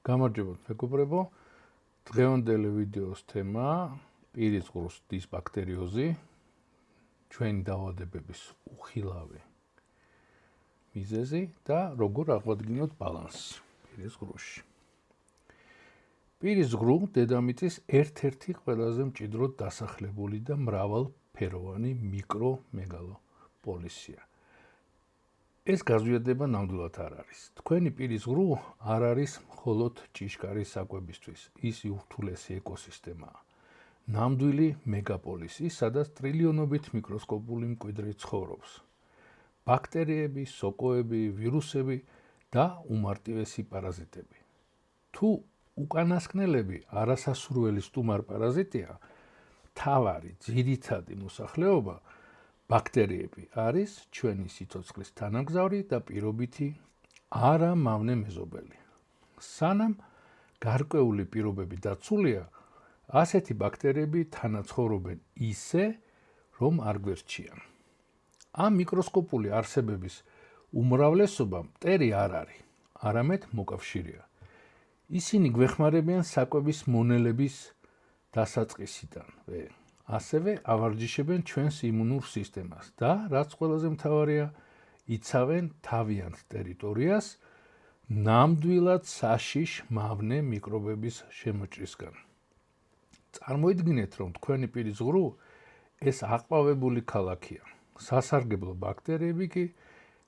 გამარჯობათ მეგობრებო. დღევანდელი ვიდეოს თემა პირის ღრუს დისბაქტერიოზი, ჩვენი დაავადებების უხილავი მიზეზი და როგორ აღვადგინოთ ბალანსი პირის ღრუში. პირის ღრუ დედამიწის ერთ-ერთი ყველაზე მჭიდროდ დასახლებული და მრავალფეროვანი მიკრომეგალოპოლისია. ეს გაზვიადება ნამდვილად არ არის. თქვენი პირის ღრუ არ არის მხოლოდ ჭიშკარის საკვებისთვის, ის ურთულესი ეკოსისტემაა. ნამდვილი მეგაპოლისი, სადაც ტრილიონობით მიკროსკოპული მკვიდრი ცხოვრობს. ბაქტერიები, სოკოები, ვირუსები და უმარტივესი პარაზიტები. თუ უკანასკნელები არასასურველი სტუმარ პარაზიტია, მთავარი ძირითადი მოსახლეობა ბაქტერიები არის ჩვენი სიცოცხლის თანამგზავრი და პირობითი არამავნე მეზობელი. სანამ გარკვეული პირობები დაცულია, ასეთი ბაქტერიები თანაცხოვრობენ ისე, რომ არ გვერდჩიან. ამ მიკროსკოპული არსებების უმრავლესობა მტერი არ არის, არამედ მოკავშირეა. ისინი გვეხმარებიან საკვების მონელების დასაწყისიდანვე. ასევე ავარჯიშებენ ჩვენს იმუნურ სისტემას და, რაც ყველაზე მთავარია, იცავენ თავიანთ ტერიტორიას ნამდვილად საშიშ მავნე მიკრობების შემოჭრისგან. წარმოიდგინეთ, რომ თქვენი პირის ღრუ ეს აყვავებული ქალაქია. სასარგებლო ბაქტერიები კი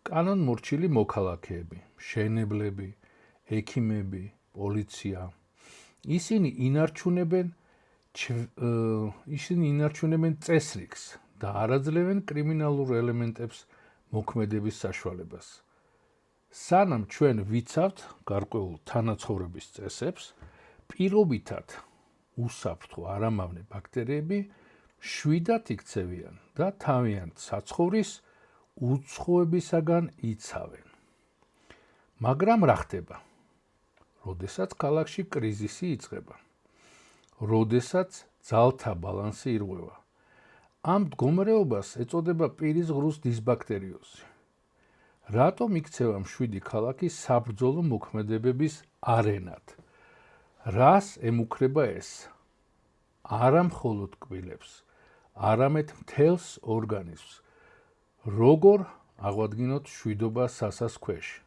კანონმორჩილი მოქალაქეები, მშენებლები, ექიმები, პოლიცია. ისინი ინარჩუნებენ წესრიგს და არაძლევენ კრიმინალურ ელემენტებს მოქმედების საშუალებას. სანამ ჩვენ ვიცავთ გარკვეულ თანაცხოვრების წესებს, პირობითად უსაფრთხო არამავნე ბაქტერიები შვიდად იქცევიან და თავიანთ საცხოვრის უცხოებისაგან იცავენ. მაგრამ რა ხდება? როდესაც ქალაქში კრიზისი იწყება, როდესაც ძალთა ბალანსი ირღვევა. ამ მდგომარეობას ეწოდება პირის ღრუს დისბაქტერიოზი. რატომ იქცევა მშვიდი ქალაქი საბრძოლო მოქმედებების არენად? რას ემუქრება ეს? არა მხოლოდ კბილებს, არამედ მთელს ორგანიზმს. როგორ აღვადგინოთ მშვიდობა სასას ქვეშ,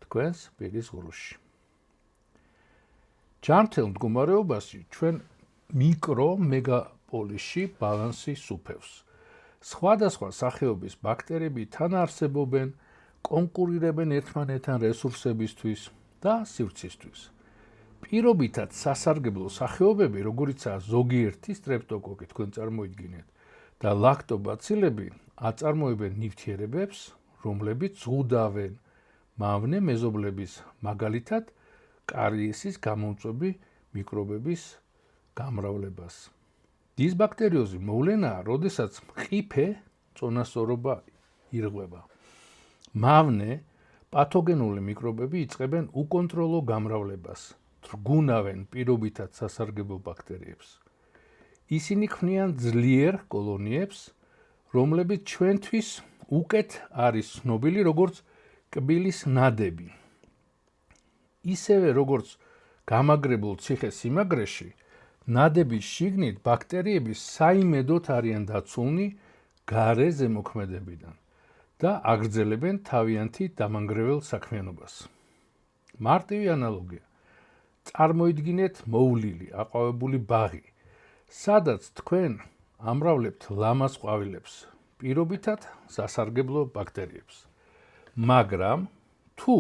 თქვენს პირის ღრუში? ჯანმრთელ მდგომარეობაში ჩვენ მიკრომეგაპოლისში ბალანსი სუფევს. სხვადასხვა სახეობის ბაქტერიები თან არსებობენ, კონკურირებენ ერთმანეთთან რესურსებისთვის და სივრცისთვის. პირობითად სასარგებლო სახეობები, როგორიცაა ზოგიერთი სტრეპტოკოკი, თქვენ წარმოიდგინეთ, და ლაქტობაცილები აწარმოებენ ნივთიერებებს, რომლებიც ზღუდავენ მავნე მეზობლების, მაგალითად, კარიესის გამომწვევი მიკრობების გამრავლებას. დისბაქტერიოზი მოვლენაა, როდესაც მყიფე წონასწორობა ირღვევა. მავნე პათოგენური მიკრობები იწყებენ უკონტროლო გამრავლებას, თრგუნავენ პირობითად სასარგებლო ბაქტერიებს. ისინი ქმნიან ძლიერ კოლონიებს, რომლებიც ჩვენთვის უკეთ არის ცნობილი როგორც კბილის ნადები. ისევე როგორც გამაგრებულ ციხე-სიმაგრეში, ნადების შიგნით ბაქტერიები საიმედოდ არიან დაცულნი გარე ზემოქმედებიდან და აგრძელებენ თავიანთი დამანგრეველ საქმიანობას. მარტივი ანალოგია. წარმოიდგინეთ მოვლილი, აყვავებული ბაღი, სადაც თქვენ ამრავლებთ ლამაზ ყვავილებს, პირობითად სასარგებლო ბაქტერიებს. მაგრამ თუ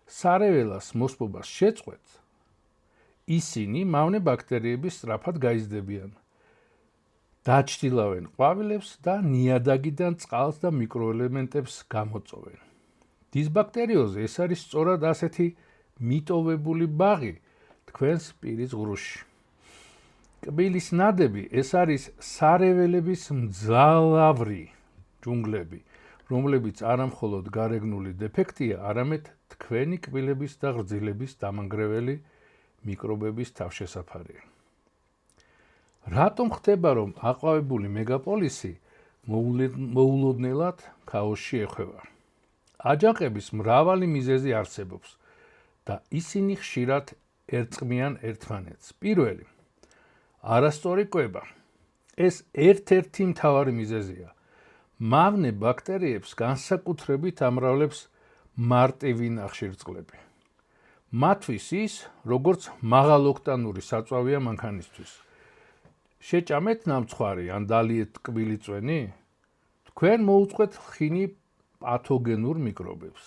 სარეველას მოსპობას შეწყვეტ, ისინი მავნე ბაქტერიების სწრაფად გაიზრდებიან. დაჩtildeავენ ყვავილებს და ნიადაგიდან წყალს და მიკროელემენტებს გამოწოვენ. დისბაქტერიოზი ეს არის სწორად ასეთი მიტოვებული ბაღი თქვენს პირის ღრუში. კბილის ნადები ეს არის სარეველების მძლავრი ჯუნგლები, რომლებიც არა მხოლოდ გარეგნული დეფექტია, არამედ თქვენი კბილების და ღვიძლების დამანგრეველი მიკრობების თავშესაფარია. რატომ ხდება, რომ აყვავებული მეგაპოლისი მოულოდნელად ქაოსში ეხვევა? აჯანყების მრავალი მიზეზი არსებობს და ისინი ხშირად ერწყმიან ერთმანეთს. პირველი, არასწორი კვება. ეს ერთ-ერთი მთავარი მიზეზია. მავნე ბაქტერიებს განსაკუთრებით ამრავლებს მარტივი ნახშირწყლები. მათთვის ის, როგორც მაღალოქტანური საწვავია მანქანისთვის. შეჭამეთ ნამცხვარი ან დალიეთ ტკბილი წვენი? თქვენ მოუწყვეთ ხინი პათოგენურ მიკრობებს.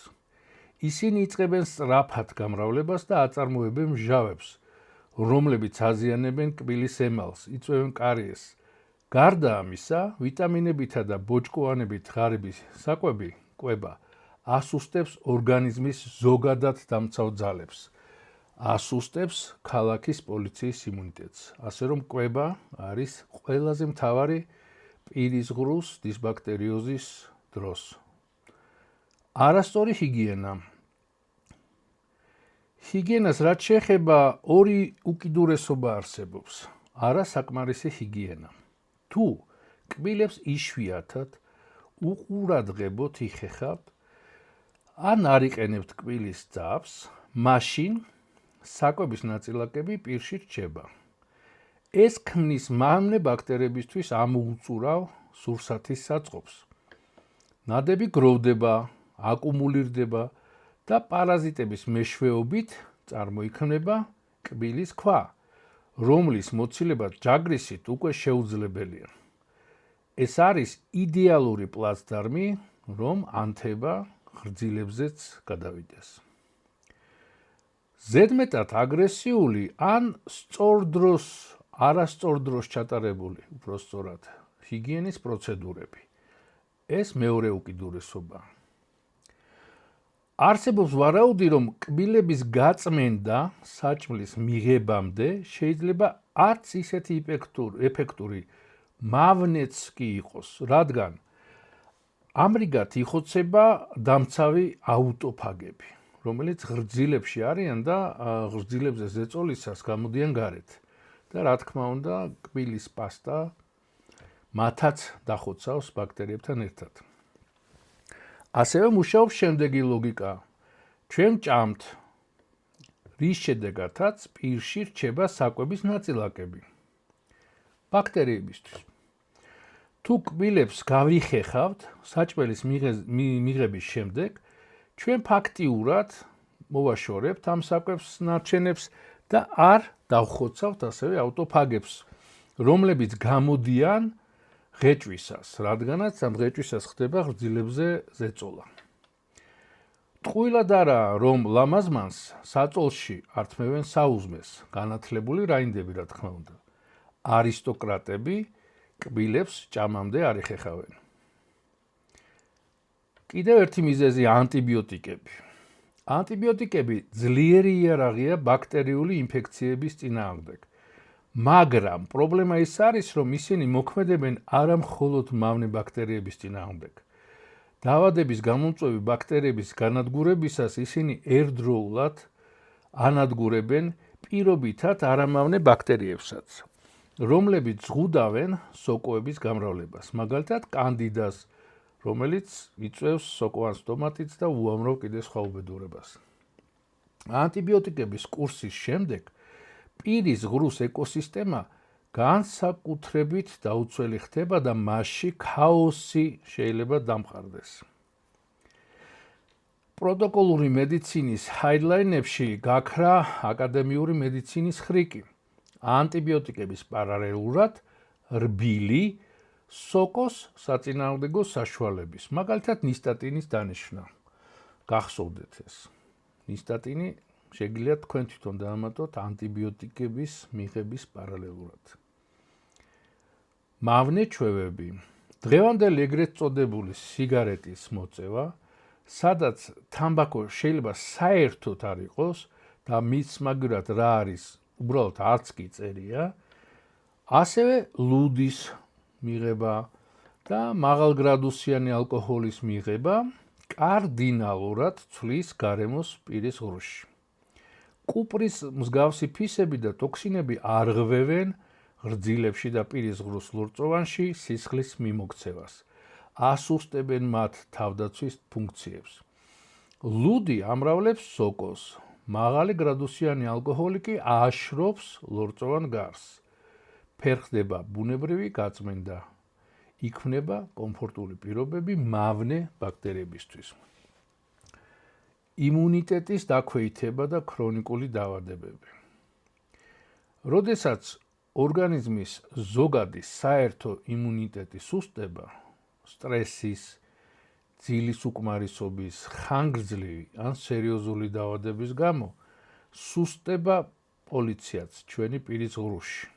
ისინი იწყებენ სწრაფად გამრავლებას და აწარმოებენ მჟავებს, რომლებიც აზიანებენ კბილის ემალს, იწვევენ კარიესს. გარდა ამისა, ვიტამინებითა და ბოჭკოვანებით ღარიბი საკვები, კვება, ასუსტებს ორგანიზმის ზოგადად დამცავ ძალებს. ასუსტებს ქალაქის პოლიციის იმუნიტეტს. ასე რომ კვება არის ყველაზე მთავარი პირისღრუს დისბაქტერიოზის დროს. არასწორი ჰიგიენა. ჰიგიენას რაც შეეხება ორი უკიდურესობა არსებობს. არასაკმარისი ჰიგიენა. თუ კბილებს იშვიათად უყურადღებოთ იხეხავთ ან არ იყენებთ კბილის ძაბს, მაშინ საკვების ნაწილაკები პირში რჩება. ეს ქმნის მავნე ბაქტერიებისთვის ამოუწურავ სურსათის საწყობს. ნადები გროვდება, აკუმულირდება და პარაზიტების მეშვეობით წარმოიქმნება კბილის ქვა, რომლის მოცილება ჯაგრისით უკვე შეუძლებელია. ეს არის იდეალური პლაცდარმი, რომ ანთება ღრძილებზეც გადავიდეს. ზედმეტად აგრესიული ან არასწორ დროს ჩატარებული, უფრო სწორად, ჰიგიენის პროცედურები. ეს მეორე უკიდურესობა. არსებობს ვარაუდი, რომ კბილების გაწმენდა საჭმლის მიღებამდე შეიძლება არც ისეთი ეფექტური მავნეც კი იყოს, რადგან ამრიგად იხოცება დამცავი აუტოფაგები, რომელიც ღრძილებში არიან და ღრძილებზე ზეწოლისას გამოდიან გარეთ. და რა თქმა უნდა, კბილის პასტა მათაც დახოცავს ბაქტერიებთან ერთად. ასევე მუშაობს შემდეგი ლოგიკა. ჩვენ ჭამთ, რის შედეგადაც პირში რჩება საკვების ნაწილაკები. ბაქტერიებისთვის. თუ კბილებს გავიხეხავთ საჭმელის მიღების შემდეგ, ჩვენ ფაქტიურად მოვაშორებთ ამ საკვებს ნარჩენებს და არ დავხოცავთ ასევე აუტოფაგებს, რომლებიც გამოდიან ღეჭვისას, რადგანაც ამ ღეჭვისას ხდება ღრძილებზე ზეწოლა. ტყუილად არაა, რომ ლამაზმანს საწოლში ართმევენ საუზმეს, განათლებული რაინდები, რა თქმა უნდა. არისტოკრატები კბილებს ჭამამდე არ ეხეხავენ. კიდევ ერთი მიზეზია ანტიბიოტიკები. ანტიბიოტიკები ძლიერი იარაღია ბაქტერიული ინფექციების წინააღმდეგ. მაგრამ პრობლემა ის არის, რომ ისინი მოქმედებენ არა მხოლოდ მავნე ბაქტერიების წინააღმდეგ. დაავადების გამომწვევი ბაქტერიების განადგურებისას ისინი ერთდროულად ანადგურებენ პირობითად არამავნე ბაქტერიებსაც, რომლებიც ზღუდავენ სოკოების გამრავლებას, მაგალითად კანდიდას, რომელიც იწვევს სოკოვან სტომატიტს და უამრავ კიდე სხვა უბედურებას. ანტიბიოტიკების კურსის შემდეგ პირის ღრუს ეკოსისტემა განსაკუთრებით დაუცველი ხდება და მასში ქაოსი შეიძლება დამყარდეს. პროტოკოლური მედიცინის ჰაიდლაინებში გაქრა აკადემიური მედიცინის ხრიკი. ანტიბიოტიკების პარალელურად რბილი სოკოს საწინააღმდეგო საშუალების, მაგალითად ნისტატინის დანიშვნა. გახსოვდეთ ეს. ნისტატინი შეგიძლიათ თქვენ თვითონ დაამატოთ ანტიბიოტიკების მიღების პარალელურად. მავნე ჩვევები. დღევანდელი ეგრეთ წოდებული სიგარეტის მოწევა, სადაც თამბაქო შეიძლება საერთოდ არ იყოს და მის მაგივრად რა არის, უბრალოდ არც კი წერია, ასევე ლუდის მიღება და მაღალგრადუსიანი ალკოჰოლის მიღება კარდინალურად ცვლის გარემოს პირის ღრუში. კუპრის მსგავსი ფისები და ტოქსინები არღვევენ ღრძილებში და პირის ღრუს ლორწოვანში სისხლის მიმოქცევას. ასუსტებენ მათ თავდაცვის ფუნქციებს. ლუდი ამრავლებს სოკოს, მაღალი გრადუსიანი ალკოჰოლი კი აშრობს ლორწოვან გარს. ფერხდება ბუნებრივი გაწმენდა. იქმნება კომფორტული პირობები მავნე ბაქტერიებისთვის. იმუნიტეტის დაქვეითება და ქრონიკული დაავადებები. როდესაც ორგანიზმის ზოგადი საერთო იმუნიტეტი სუსტდება, სტრესის, ძილის უკმარისობის, ხანგრძლივი ან სერიოზული დაავადების გამო, სუსტდება პოლიციაც ჩვენი პირის ღრუში.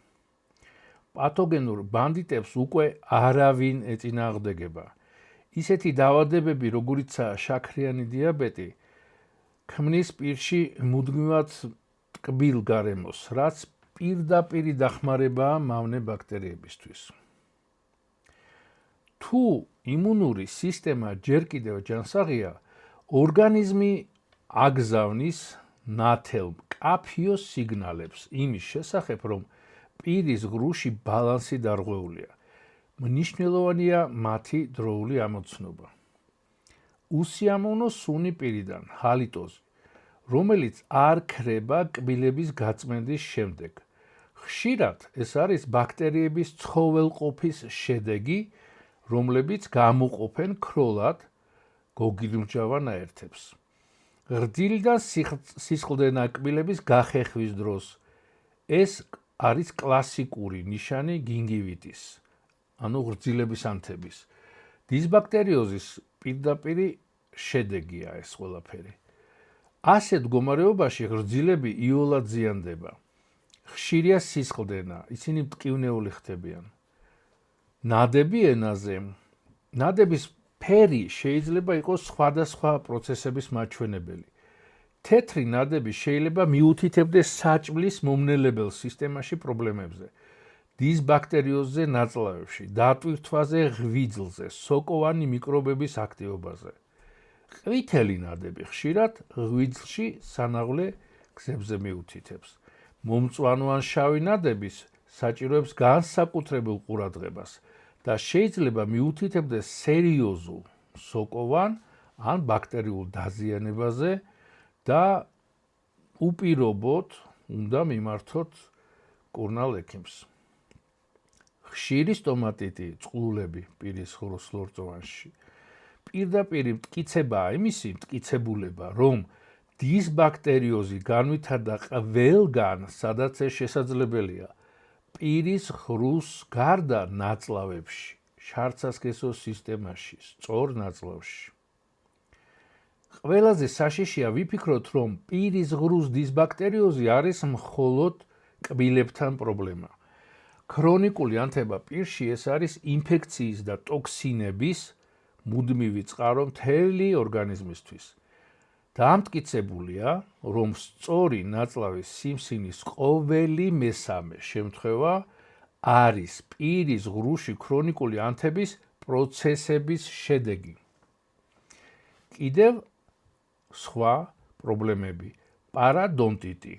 პათოგენურ ბანდიტებს უკვე არავინ ეწინააღმდეგება. ისეთი დაავადებები, როგორიცაა შაქრიანი დიაბეტი, ქმნის პირში მუდმივად ტკბილ გარემოს, რაც პირდაპირი დახმარებაა მავნე ბაქტერიებისთვის. თუ იმუნური სისტემა ჯერ კიდევ ჯანსაღია, ორგანიზმი აგზავნის ნათელ მკაფიო სიგნალებს იმის შესახებ, რომ პირის ღრუში ბალანსი დარღვეულია. მნიშვნელოვანია მათი დროული ამოცნობა. უსიამოვნო სუნი პირიდან, ჰალიტოზი, რომელიც არ ქრება კბილების გაწმენდის შემდეგ. ხშირად ეს არის ბაქტერიების ცხოველყოფის შედეგი, რომლებიც გამოყოფენ ქროლად გოგირმჟავა ნაერთებს. ღვიძლიდან სისხლდენა კბილების გახეხვის დროს ეს არის კლასიკური ნიშანი გინგივიტის, ანუ ღვიძლების ანთების. დისბაქტერიოზის პირდაპირი შედეგია ეს ყველაფერი. ასეთ მდგომარეობაში ღვიძლები იოლად ზიანდება. ხშირია სისხლდენა, ისინი მტკივნეული ხდებიან. ნადები ენაზე, ნადების ფერი შეიძლება იყოს სხვადასხვა პროცესების მაჩვენებელი. თეთრი ნადები შეიძლება მიუთითებდეს საჭმლის მომნელებელ სისტემაში პრობლემებზე, დისბაქტერიოზზე ნაწლავებში, დატვირთვაზე ღვიძლზე, სოკოვანი მიკრობების აქტივობაზე. ყვითელი ნადები ხშირად ღვიძლში სანაღვლე გზებზე მიუთითებს. მომწვანო ან შავი ნადების საჭიროებს განსაკუთრებულ ყურადღებას და შეიძლება მიუთითებდეს სერიოზულ სოკოვან ან ბაქტერიულ დაზიანებაზე და უპირობოდ უნდა მიმართოთ მკურნალ ექიმს. ხშირი სტომატიტი, წყლულები პირის ღრუს ლორწოვანში. პირდაპირი მტკიცებაა იმისი მტკიცებულება, რომ დისბაქტერიოზი განვითარდა ყველგან, სადაც ეს შესაძლებელია, პირის ღრუს გარდა ნაწლავებში, შარცასქესო სისტემაში, სწორ ნაწლავში. ყველაზე საშიშია ვიფიქროთ, რომ პირის ღრუს დისბაქტერიოზი არის მხოლოდ კბილებთან პრობლემა. ქრონიკული ანთება პირში ეს არის ინფექციის და ტოქსინების მუდმივი წყარო მთელი ორგანიზმისთვის. დამტკიცებულია, რომ სწორი ნაწლავის სიმსივნის ყოველი მესამე შემთხვევა არის პირის ღრუში ქრონიკული ანთების პროცესების შედეგი. კიდევ სხვა პრობლემები, პარადონტიტი.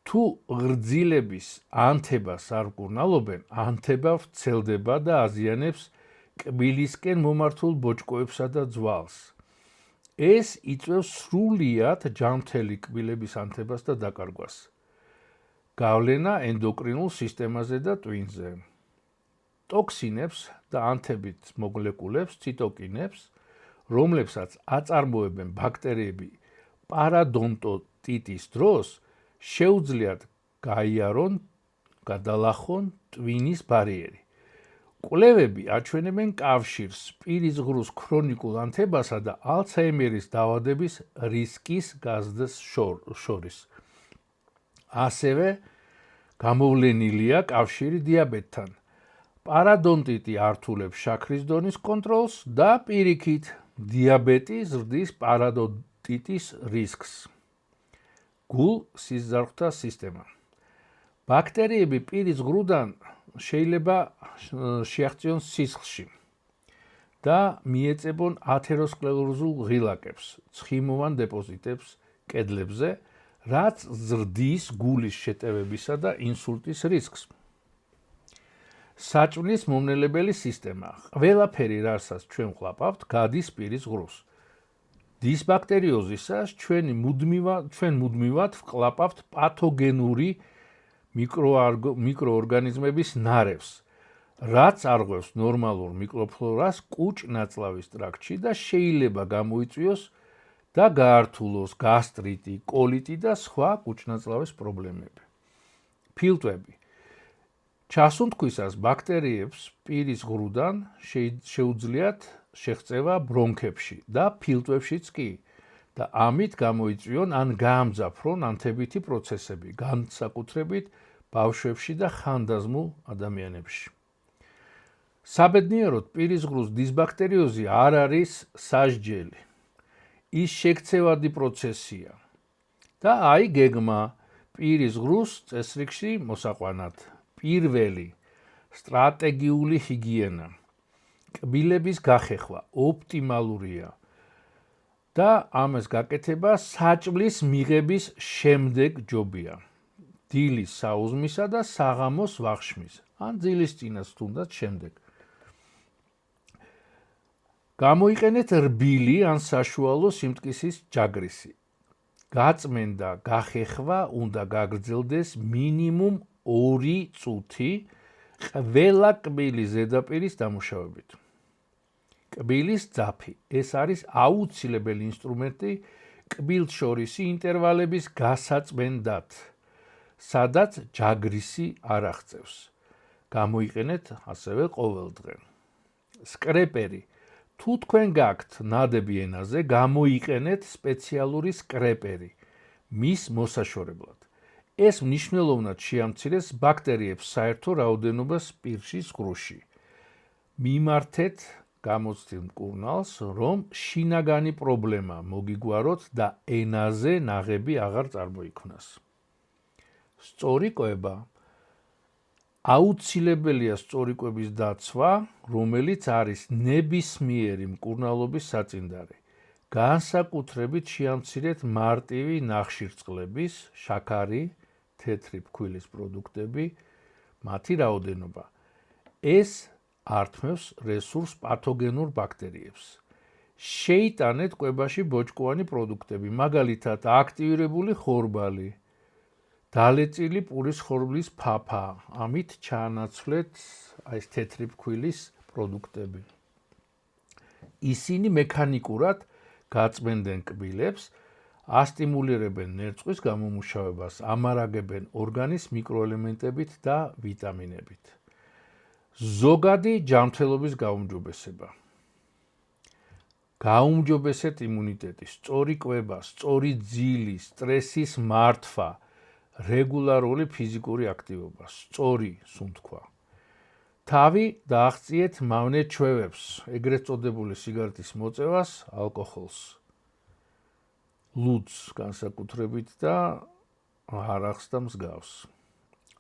თუ ღვიძლების ანთებას არ მკურნალობენ, ანთება ვრცელდება და აზიანებს კბილისკენ მომართულ ბოჭკოებსა და ძვალს. ეს იწვევს სრულიად ჯანმრთელი კბილების ანთებას და დაკარგვას. გავლენა ენდოკრინულ სისტემაზე და ტვინზე. ტოქსინებს და ანთებით მოლეკულებს, ციტოკინებს, რომლებსაც აწარმოებენ ბაქტერიები პარადონტიტის დროს, შეუძლიათ გაიარონ, გადალახონ ტვინის ბარიერი. კვლევები აჩვენებენ კავშირს პირის ღრუს ქრონიკულ ანთებასა და ალცჰაიმერის დაავადების რისკის გაზრდას შორის. ასევე გამოვლენილია კავშირი დიაბეტთან. პარადონტიტი ართულებს შაქრის დონის კონტროლს და პირიქით დიაბეტი ზრდის პარადონტიტის რისკს. გულ-სისხლძარღვთა სისტემა. ბაქტერიები პირის ღრუდან შეიძლება შეაღწიონ სისხლში და მიეწებონ ათეროსკლეროზულ ღილაკებს, ცხიმოვან დეპოზიტებს კედლებზე, რაც ზრდის გულის შეტევებისა და ინსულტის რისკს. საჭმლის მომნელებელი სისტემა. ყველაფერი, რასაც ჩვენ ვყლაპავთ, გადის პირის ღრუს. დისბაქტერიოზისას ჩვენ მუდმივად ვკლაპავთ პათოგენური მიკროორგანიზმების ნარევს, რაც არღვევს ნორმალურ მიკროფლორას კუჭ-ნაწლავის ტრაქტში და შეიძლება გამოიწვიოს და გაართულოს გასტრიტი, კოლიტი და სხვა კუჭ-ნაწლავის პრობლემები. ფილტვები. ჩასუნთქვისას ბაქტერიებს პირის ღრუდან შეუძლიათ შეღწევა ბრონქებში და ფილტვებშიც კი და ამით გამოიწვიონ ან გაამძაფრონ ანთებითი პროცესები, განსაკუთრებით ბავშვებში და ხანდაზმულ ადამიანებში. საბედნიეროდ პირის ღრუს დისბაქტერიოზი არ არის სასჯელი. ის შექცევადი პროცესია. და აი გეგმა პირის ღრუს წესრიგში მოსაყვანად. პირველი სტრატეგიული ჰიგიენა. კბილების გახეხვა ოპტიმალურია და ამას გაკეთება საჭმლის მიღების შემდეგ ჯობია. დილის საუზმისა და საღამოს ვახშმის, ან ძილის წინას თუნდაც შემდეგ. გამოიყენეთ რბილი ან საშუალო სიმტკისის ჯაგრისი. გაწმენდა გახეხვა უნდა გაგრძელდეს მინიმუმ 2 წუთი ყველა კბილის ზედაპირის დამუშავებით. კბილის ძაფი. ეს არის აუცილებელი ინსტრუმენტი კბილშორისი ინტერვალების გასაწმენდად, სადაც ჯაგრისი არ აღწევს. გამოიყენეთ ასევე ყოველდღე. სკრეპერი. თუ თქვენ გაქვთ ნადები ენაზე, გამოიყენეთ სპეციალური სკრეპერი მის მოსაშორებლად. ეს მნიშვნელოვნად შეამცირებს ბაქტერიებს საერთო რაოდენობას პირშის ღრუში. მიმართეთ გამოცდილ მკურნალს, რომ შინაგანი პრობლემა მოგიგვაროთ და ენაზე ნაღები აღარ წარმოიქმნას. სწორი კვება. აუცილებელია სწორი კვების დაცვა, რომელიც არის ნებისმიერი მკურნალობის საწინდარი. განსაკუთრებით შეამცირეთ მარტივი ნახშირწყლების, შაქარი, თეთრი ფქვილის პროდუქტები, მათი რაოდენობა. ეს ართმევს რესურს პათოგენურ ბაქტერიებს. შეიტანეთ კვებაში ბოჭკოვანი პროდუქტები, მაგალითად აქტივირებული ხორბალი, დალეწილი პურის ხორბლის ფაფა, ამით ჩაანაცვლეთ ეს თეთრი ფქვილის პროდუქტები. ისინი მექანიკურად გაწმენდნენ კბილებს, ასტიმულირებენ ნერწყვის გამომუშავებას, ამარაგებენ ორგანის მიკროელემენტებით და ვიტამინებით. ზოგადი ჯანმრთელობის გაუმჯობესება. გაუმჯობესეთ იმუნიტეტი, სწორი კვება, სწორი ძილი, სტრესის მართვა, რეგულარული ფიზიკური აქტივობა, სწორი სუნთქვა. თავი დააღწიეთ მავნე ჩვევებს, ეგრეთ წოდებული სიგარეტის მოწევას, ალკოჰოლს, ლუდს განსაკუთრებით და არახს და მსგავს.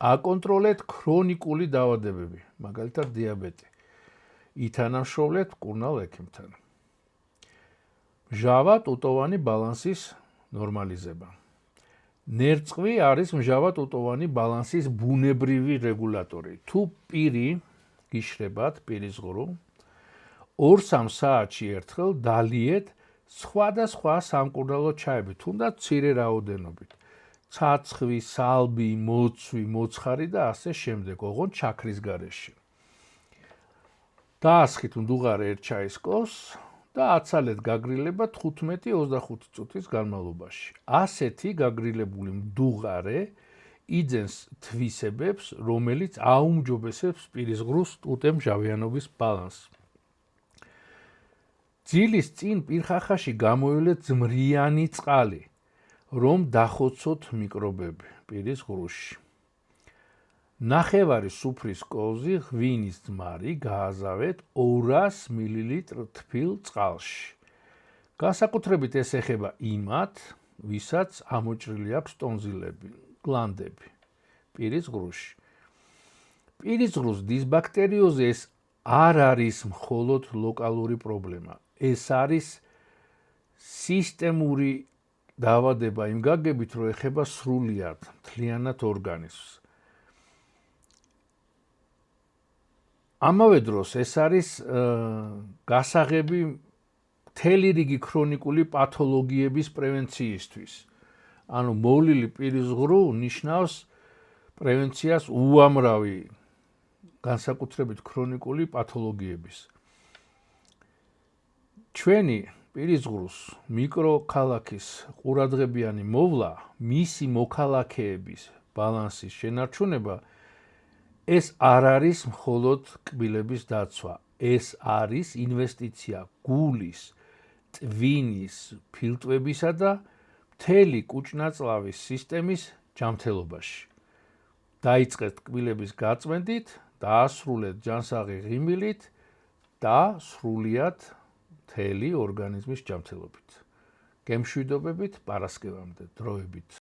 აკონტროლეთ ქრონიკული დაავადებები, მაგალითად დიაბეტი. ითანამშრომლეთ მკურნალ ექიმთან. მჟავა-ტუტოვანი ბალანსის ნორმალიზება. ნერწყვი არის მჟავა-ტუტოვანი ბალანსის ბუნებრივი რეგულატორი. თუ პირი გიშრებათ პირის ღრუ, 2-3 საათში ერთხელ დალიეთ სხვადასხვა სამკურნალო ჩაები, თუნდაც მცირე რაოდენობით. ცაცხვი, სალბი, მოცვი, მოცხარი და ასე შემდეგ, ოღონდ ჩაქრის გარეშე. დაასხით მდუღარე ერთ ჩაის კოს და აცალეთ გაგრილება 15-25 წუთის განმავლობაში. ასეთი გაგრილებული მდუღარე იძენს თვისებებს, რომელიც აუმჯობესებს პირის ღრუს ტუტე-მჟავიანობის ბალანსს. ძილის წინ პირხახაში გამოივლეთ ზმრიანი წყალი, რომ დახოცოთ მიკრობები პირის ღრუში. ნახევარი სუფრის კოზი ღვინის ძმარი გააზავეთ 200 მლ თბილ წყალში. განსაკუთრებით ეს ეხება იმათ, ვისაც ამოჭრილი აქვს ტონზილები, გლანდები პირის ღრუში. პირის ღრუს დისბაქტერიოზი ეს არ არის მხოლოდ ლოკალური პრობლემა. ეს არის სისტემური დაავადება იმ გაგებით, რომ ეხება სრულიად მთლიანად ორგანიზმს. ამავე დროს ეს არის გასაღები მთელი რიგი ქრონიკული პათოლოგიების პრევენციისთვის. ანუ მოვლილი პირის ღრუ ნიშნავს პრევენციას უამრავი განსაკუთრებით ქრონიკული პათოლოგიების. ჩვენი პირის ღრუს მიკროქალაქის ყურადღებიანი მოვლა, მისი მოქალაქეების ბალანსის შენარჩუნება ეს არ არის მხოლოდ კბილების დაცვა, ეს არის ინვესტიცია გულის, ტვინის, ფილტვებისა და მთელი კუჭნაწლავის სისტემის ჯანმრთელობაში. დაიწყეთ კბილების გაწმენდით, დაასრულეთ ჯანსაღი ღიმილით და სრულიად მთელი ორგანიზმის ჯანმრთელობით. გემშვიდობებით, პარასკევამდე, დროებით.